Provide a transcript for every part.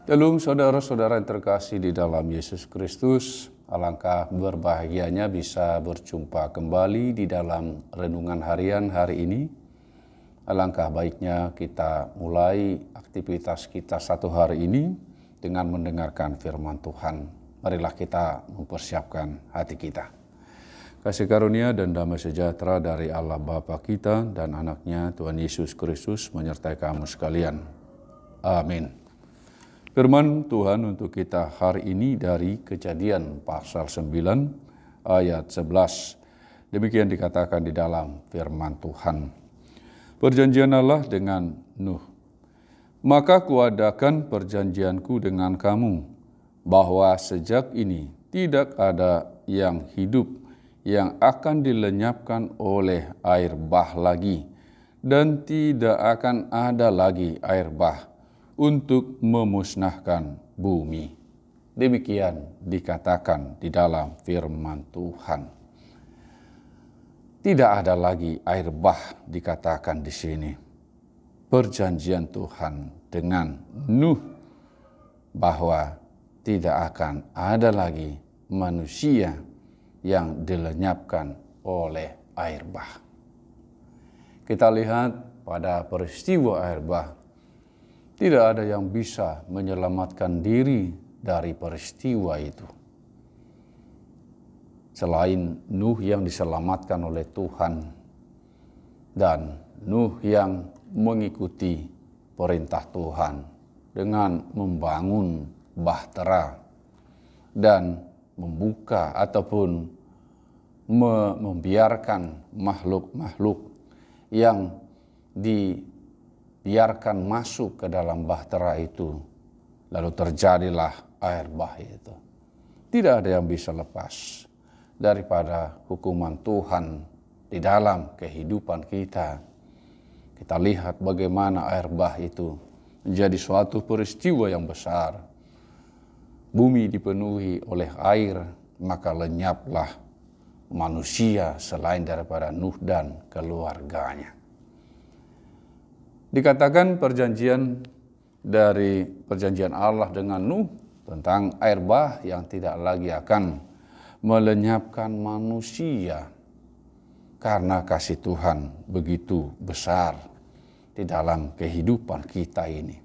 Shalom saudara-saudara yang terkasih di dalam Yesus Kristus. Alangkah berbahagianya bisa berjumpa kembali di dalam renungan harian hari ini. Alangkah baiknya kita mulai aktivitas kita satu hari ini dengan mendengarkan firman Tuhan. Marilah kita mempersiapkan hati kita. Kasih karunia dan damai sejahtera dari Allah Bapa kita dan anaknya Tuhan Yesus Kristus menyertai kamu sekalian. Amin. Firman Tuhan untuk kita hari ini dari Kejadian pasal 9 ayat 11. Demikian dikatakan di dalam firman Tuhan. Perjanjian Allah dengan Nuh. Maka kuadakan perjanjianku dengan kamu, bahwa sejak ini tidak ada yang hidup yang akan dilenyapkan oleh air bah lagi, dan tidak akan ada lagi air bah untuk memusnahkan bumi. Demikian dikatakan di dalam firman Tuhan. Tidak ada lagi air bah dikatakan di sini. Perjanjian Tuhan dengan Nuh bahwa tidak akan ada lagi manusia yang dilenyapkan oleh air bah. Kita lihat pada peristiwa air bah, tidak ada yang bisa menyelamatkan diri dari peristiwa itu. Selain Nuh yang diselamatkan oleh Tuhan dan Nuh yang mengikuti perintah Tuhan dengan membangun bahtera dan membuka ataupun membiarkan makhluk-makhluk yang biarkan masuk ke dalam bahtera itu, lalu terjadilah air bah itu. Tidak ada yang bisa lepas daripada hukuman Tuhan di dalam kehidupan kita. Kita lihat bagaimana air bah itu menjadi suatu peristiwa yang besar. Bumi dipenuhi oleh air, maka lenyaplah manusia selain daripada Nuh dan keluarganya. Dikatakan perjanjian Allah dengan Nuh tentang air bah yang tidak lagi akan melenyapkan manusia karena kasih Tuhan begitu besar di dalam kehidupan kita ini.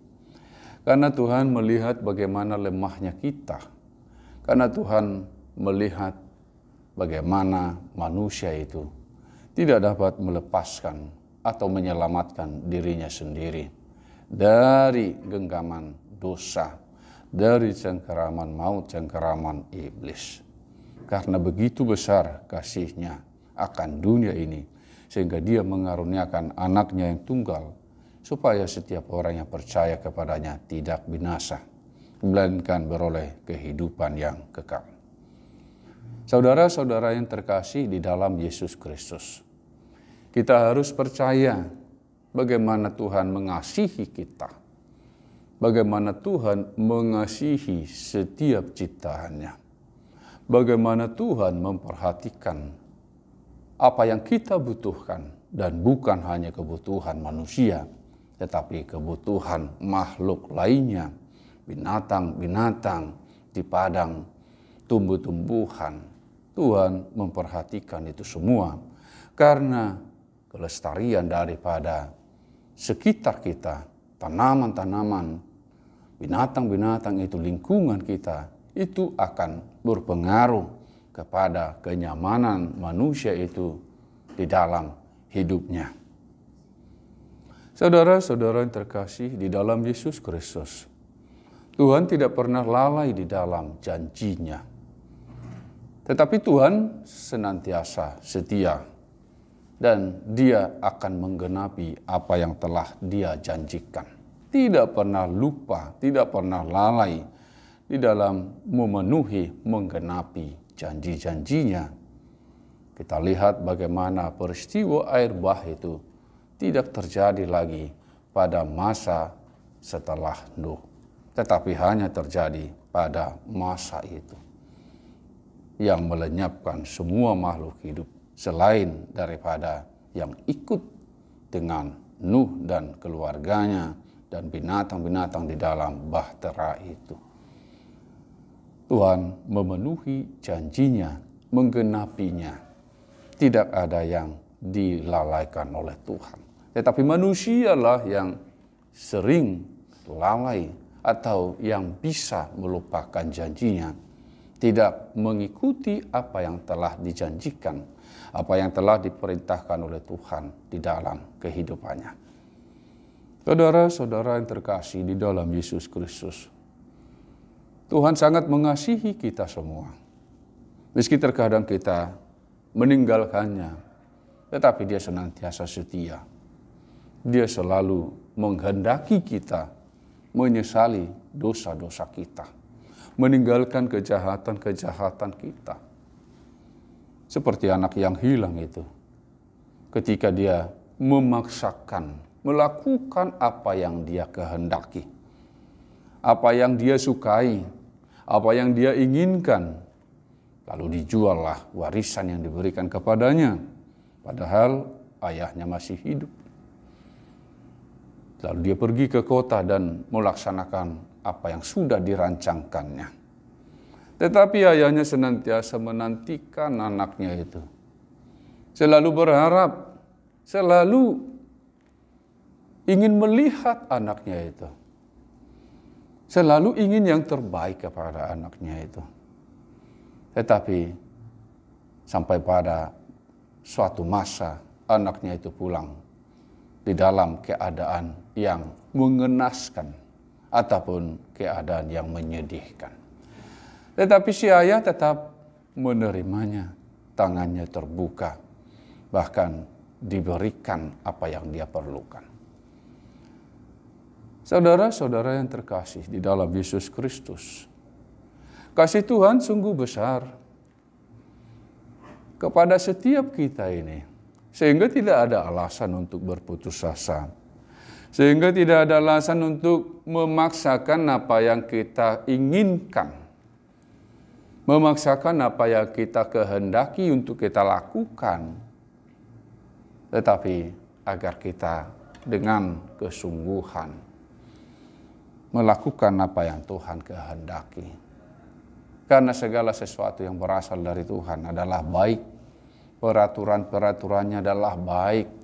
Karena Tuhan melihat bagaimana lemahnya kita. Karena Tuhan melihat bagaimana manusia itu tidak dapat melepaskan atau menyelamatkan dirinya sendiri dari genggaman dosa, dari cengkeraman maut, cengkeraman iblis. Karena begitu besar kasihnya akan dunia ini, sehingga dia mengaruniakan anaknya yang tunggal, supaya setiap orang yang percaya kepadanya tidak binasa, melainkan beroleh kehidupan yang kekal. Saudara-saudara yang terkasih di dalam Yesus Kristus, kita harus percaya bagaimana Tuhan mengasihi kita. Bagaimana Tuhan mengasihi setiap ciptaannya. Bagaimana Tuhan memperhatikan apa yang kita butuhkan. Dan bukan hanya kebutuhan manusia, tetapi kebutuhan makhluk lainnya. Binatang-binatang di padang, tumbuh-tumbuhan. Tuhan memperhatikan itu semua. Karena kelestarian daripada sekitar kita, tanaman-tanaman, binatang-binatang itu, lingkungan kita, itu akan berpengaruh kepada kenyamanan manusia itu di dalam hidupnya. Saudara-saudara yang terkasih di dalam Yesus Kristus, Tuhan tidak pernah lalai di dalam janjinya. Tetapi Tuhan senantiasa setia. Dan dia akan menggenapi apa yang telah dia janjikan. Tidak pernah lupa, tidak pernah lalai di dalam memenuhi, menggenapi janji-janjinya. Kita lihat bagaimana peristiwa air bah itu tidak terjadi lagi pada masa setelah Nuh. Tetapi hanya terjadi pada masa itu. Yang melenyapkan semua makhluk hidup. Selain daripada yang ikut dengan Nuh dan keluarganya dan binatang-binatang di dalam bahtera itu. Tuhan memenuhi janjinya, menggenapinya. Tidak ada yang dilalaikan oleh Tuhan. Tetapi manusialah yang sering lalai atau yang bisa melupakan janjinya, tidak mengikuti apa yang telah dijanjikan, apa yang telah diperintahkan oleh Tuhan di dalam kehidupannya. Saudara-saudara yang terkasih di dalam Yesus Kristus, Tuhan sangat mengasihi kita semua. Meski terkadang kita meninggalkannya, tetapi Dia senantiasa setia. Dia selalu menghendaki kita menyesali dosa-dosa kita, meninggalkan kejahatan-kejahatan kita. Seperti anak yang hilang itu, ketika dia memaksakan melakukan apa yang dia kehendaki, apa yang dia sukai, apa yang dia inginkan, lalu dijuallah warisan yang diberikan kepadanya, padahal ayahnya masih hidup. Lalu dia pergi ke kota dan melaksanakan apa yang sudah dirancangkannya. Tetapi ayahnya senantiasa menantikan anaknya itu. Selalu berharap, selalu ingin melihat anaknya itu. Selalu ingin yang terbaik kepada anaknya itu. Tetapi sampai pada suatu masa anaknya itu pulang di dalam keadaan yang mengenaskan ataupun keadaan yang menyedihkan. Tetapi si ayah tetap menerimanya, tangannya terbuka, bahkan diberikan apa yang dia perlukan. Saudara-saudara yang terkasih di dalam Yesus Kristus, kasih Tuhan sungguh besar kepada setiap kita ini, sehingga tidak ada alasan untuk berputus asa. Sehingga tidak ada alasan untuk memaksakan apa yang kita inginkan. Memaksakan apa yang kita kehendaki untuk kita lakukan. Tetapi agar kita dengan kesungguhan melakukan apa yang Tuhan kehendaki. Karena segala sesuatu yang berasal dari Tuhan adalah baik. Peraturan-peraturannya adalah baik.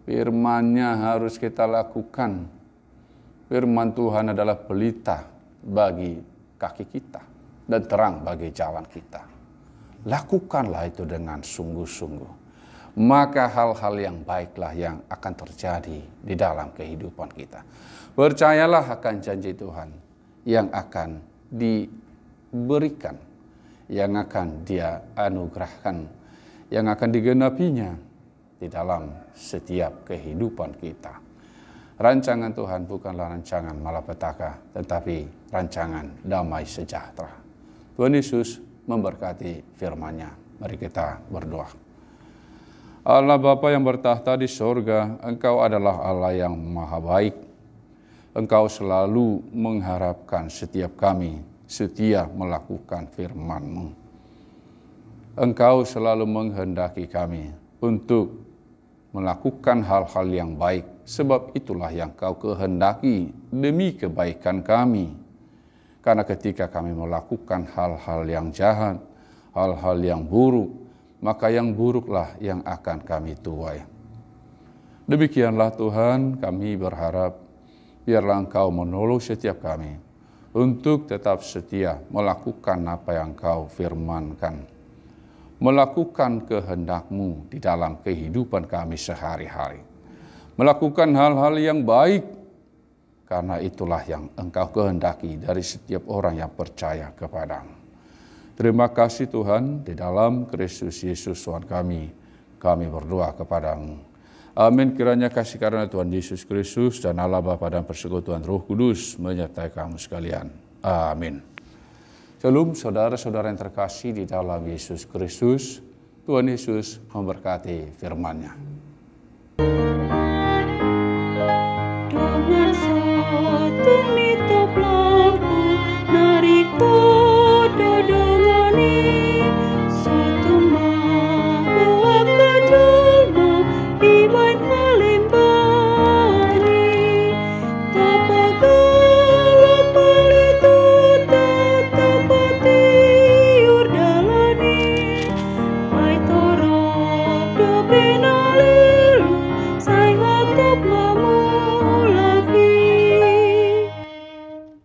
Firman-Nya harus kita lakukan. Firman Tuhan adalah pelita bagi kaki kita dan terang bagi jalan kita. Lakukanlah itu dengan sungguh-sungguh. Maka hal-hal yang baiklah yang akan terjadi di dalam kehidupan kita. Percayalah akan janji Tuhan yang akan diberikan, yang akan Dia anugerahkan, yang akan digenapinya di dalam setiap kehidupan kita. Rancangan Tuhan bukanlah rancangan malapetaka, tetapi rancangan damai sejahtera. Tuhan Yesus memberkati firman-Nya. Mari kita berdoa. Allah Bapa yang bertahta di sorga, Engkau adalah Allah yang maha baik. Engkau selalu mengharapkan setiap kami setia melakukan firman-Mu. Engkau selalu menghendaki kami untuk melakukan hal-hal yang baik, sebab itulah yang Kau kehendaki demi kebaikan kami. Karena ketika kami melakukan hal-hal yang jahat, hal-hal yang buruk, maka yang buruklah yang akan kami tuai. Demikianlah Tuhan, kami berharap biarlah Engkau menolong setiap kami untuk tetap setia melakukan apa yang Kau firmankan, melakukan kehendak-Mu di dalam kehidupan kami sehari-hari, melakukan hal-hal yang baik, karena itulah yang Engkau kehendaki dari setiap orang yang percaya kepada-Mu. Terima kasih Tuhan, di dalam Kristus Yesus Tuhan kami berdoa kepada-Mu. Amin. Kiranya kasih karunia Tuhan Yesus Kristus dan Allah Bapa dan persekutuan Roh Kudus menyertai kamu sekalian. Amin. Shalom saudara-saudara yang terkasih di dalam Yesus Kristus. Tuhan Yesus memberkati firman-Nya.